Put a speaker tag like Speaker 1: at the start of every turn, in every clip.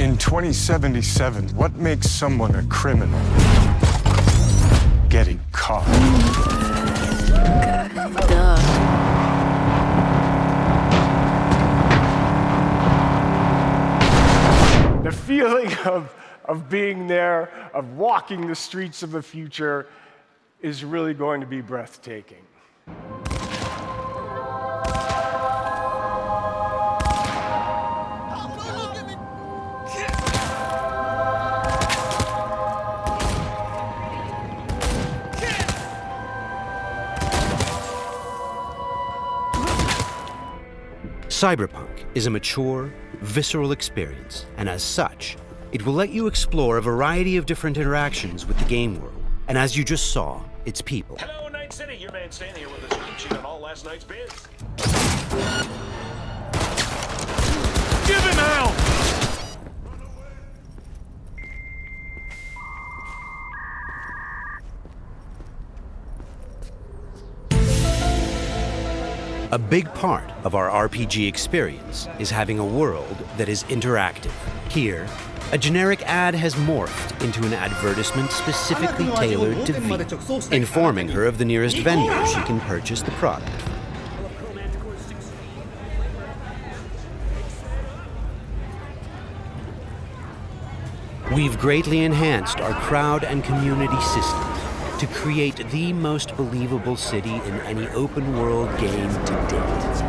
Speaker 1: In 2077, what makes someone a criminal? Getting caught.
Speaker 2: Duh.
Speaker 3: The feeling of being there, of walking the streets of the future, is really going to be breathtaking.
Speaker 4: Cyberpunk is a mature, visceral experience, and as such, it will let you explore a variety of different interactions with the game world. And as you just saw, its people.
Speaker 5: Hello, Night City. Your man Stan here with a scoop sheet on all last night's bids. Give him hell!
Speaker 4: A big part of our RPG experience is having a world that is interactive. Here, a generic ad has morphed into an advertisement specifically tailored to V, informing her of the nearest vendor she can purchase the product. We've greatly enhanced our crowd and community systems to create the most believable city in any open-world game to date.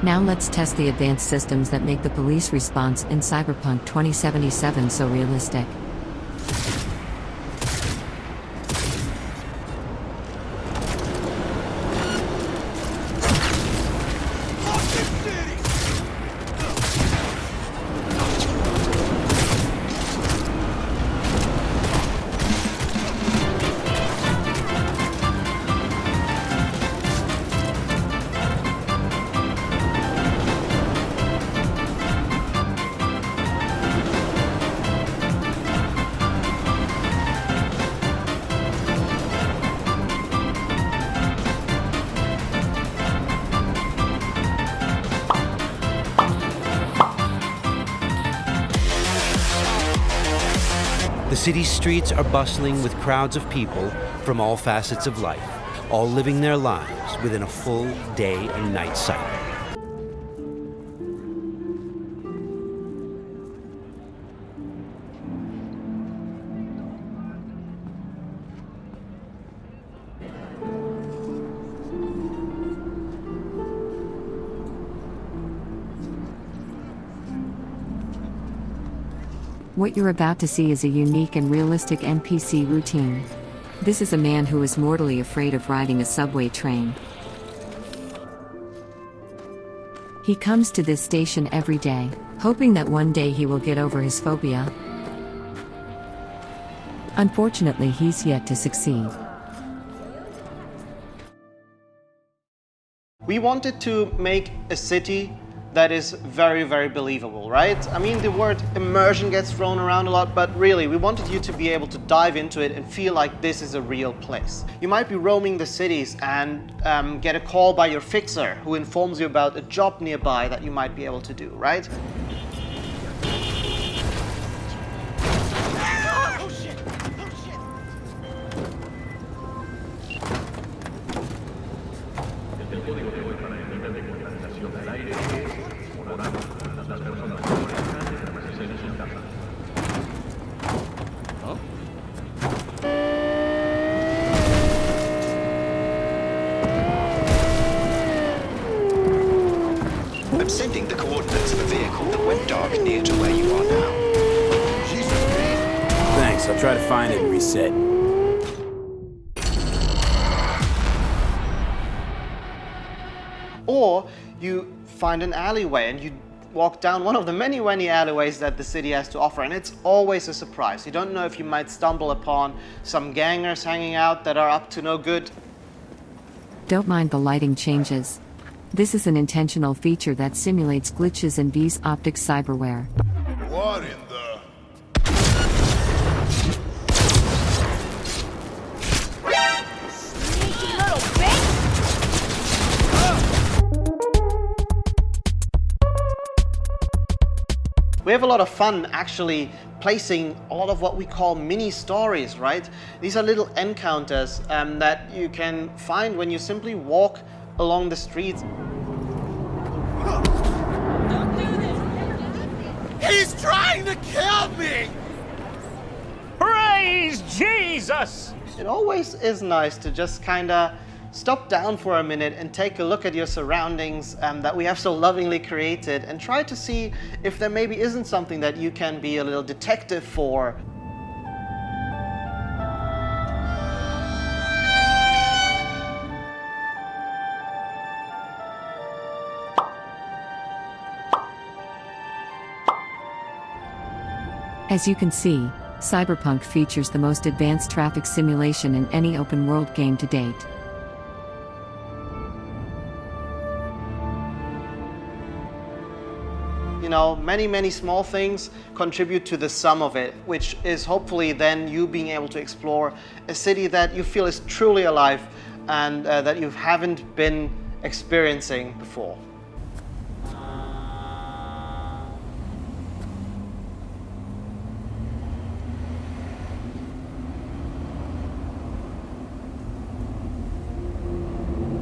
Speaker 2: Now let's test the advanced systems that make the police response in Cyberpunk 2077 so realistic.
Speaker 4: The city's streets are bustling with crowds of people from all facets of life, all living their lives within a full day and night cycle.
Speaker 2: What you're about to see is a unique and realistic NPC routine. This is a man who is mortally afraid of riding a subway train. He comes to this station every day, hoping that one day he will get over his phobia. Unfortunately, he's yet to succeed.
Speaker 6: We wanted to make a city that is very, very believable, right? I mean, the word immersion gets thrown around a lot, but really, we wanted you to be able to dive into it and feel like this is a real place. You might be roaming the cities and get a call by your fixer who informs you about a job nearby that you might be able to do, right?
Speaker 7: I'm sending the coordinates of a vehicle that went dark near to where you are now.
Speaker 8: Thanks, I'll try to find it and reset.
Speaker 6: Or you find an alleyway and you walk down one of the many, many alleyways that the city has to offer, and it's always a surprise. You don't know if you might stumble upon some gangers hanging out that are up to no good.
Speaker 2: Don't mind the lighting changes. This is an intentional feature that simulates glitches in V's optics cyberware.
Speaker 9: What in the...
Speaker 6: We have a lot of fun actually placing a lot of what we call mini stories, right? These are little encounters that you can find when you simply walk along the streets.
Speaker 9: He's trying to kill me!
Speaker 5: Praise Jesus!
Speaker 6: It always is nice to just kind of stop down for a minute and take a look at your surroundings that we have so lovingly created and try to see if there maybe isn't something that you can be a little detective for.
Speaker 2: As you can see, Cyberpunk features the most advanced traffic simulation in any open-world game to date.
Speaker 6: You know, many small things contribute to the sum of it, which is hopefully then you being able to explore a city that you feel is truly alive and that you haven't been experiencing before.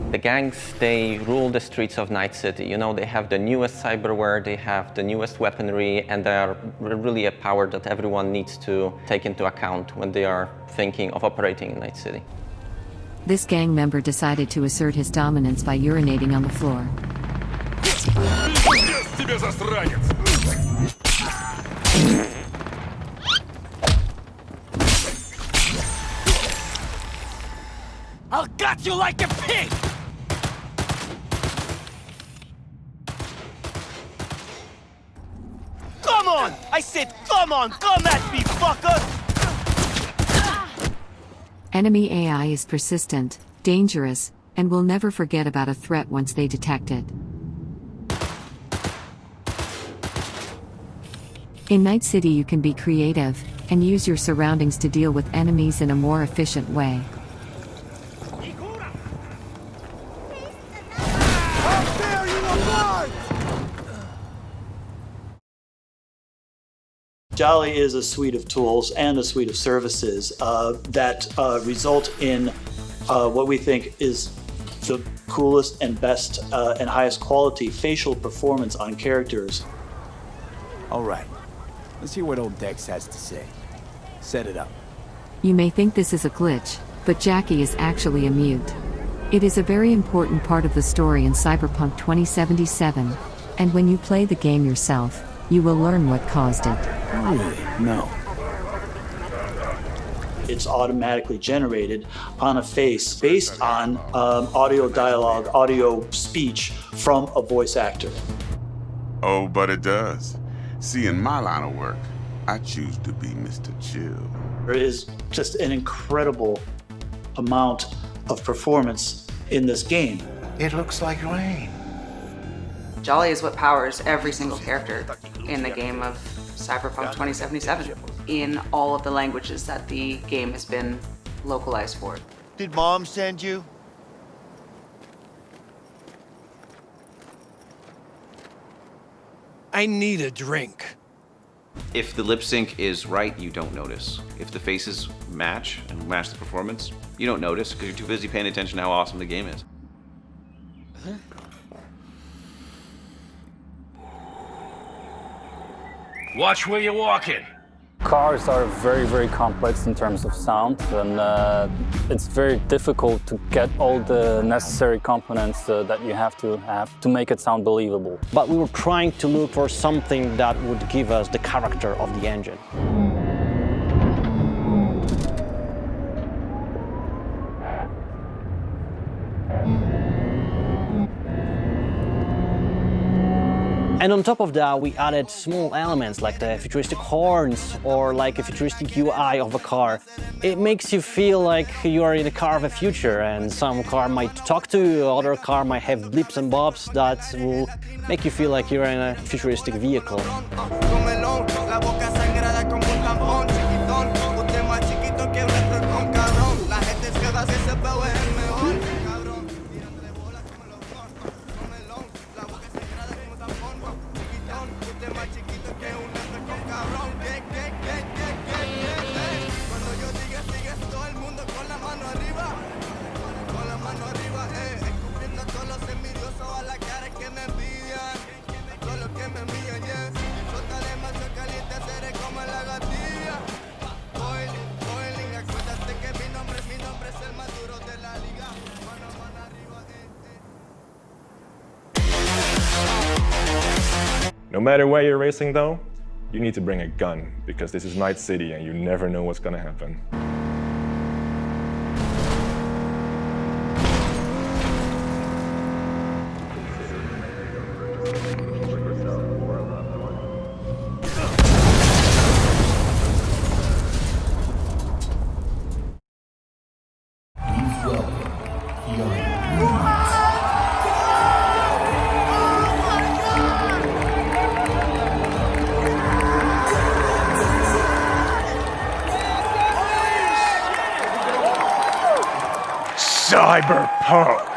Speaker 10: The gangs, they rule the streets of Night City. You know, they have the newest cyberware, they have the newest weaponry, and they are really a power that everyone needs to take into account when they are thinking of operating in Night City.
Speaker 2: This gang member decided to assert his dominance by urinating on the floor.
Speaker 9: I'll gut you like a pig! Come on! I said come on! Come at me, fucker!
Speaker 2: Enemy AI is persistent, dangerous, and will never forget about a threat once they detect it. In Night City you can be creative, and use your surroundings to deal with enemies in a more efficient way.
Speaker 11: Jolly is a suite of tools and a suite of services that result in what we think is the coolest and best and highest quality facial performance on characters.
Speaker 8: All right, let's hear what old Dex has to say. Set it up.
Speaker 2: You may think this is a glitch, but Jackie is actually a mute. It is a very important part of the story in Cyberpunk 2077, and when you play the game yourself, you will learn what caused it.
Speaker 8: Really? No.
Speaker 11: It's automatically generated on a face based on audio dialogue, audio speech from a voice actor.
Speaker 12: Oh, but it does. See, in my line of work, I choose to be Mr. Chill.
Speaker 11: There is just an incredible amount of performance in this game.
Speaker 13: It looks like rain.
Speaker 14: Jolly is what powers every single character in the game of Cyberpunk 2077 in all of the languages that the game has been localized for.
Speaker 13: Did Mom send you?
Speaker 9: I need a drink.
Speaker 15: If the lip sync is right, you don't notice. If the faces match and match the performance, you don't notice because you're too busy paying attention to how awesome the game is.
Speaker 5: Watch where you're walking.
Speaker 16: Cars are very complex in terms of sound, and it's very difficult to get all the necessary components that you have to make it sound believable.
Speaker 17: But we were trying to look for something that would give us the character of the engine. And on top of that, we added small elements like the futuristic horns or like a futuristic UI of a car. It makes you feel like you are in a car of the future, and some car might talk to you, other car might have blips and bobs that will make you feel like you're in a futuristic vehicle.
Speaker 18: No matter where you're racing though, you need to bring a gun, because this is Night City and you never know what's gonna happen.
Speaker 3: Cyberpunk.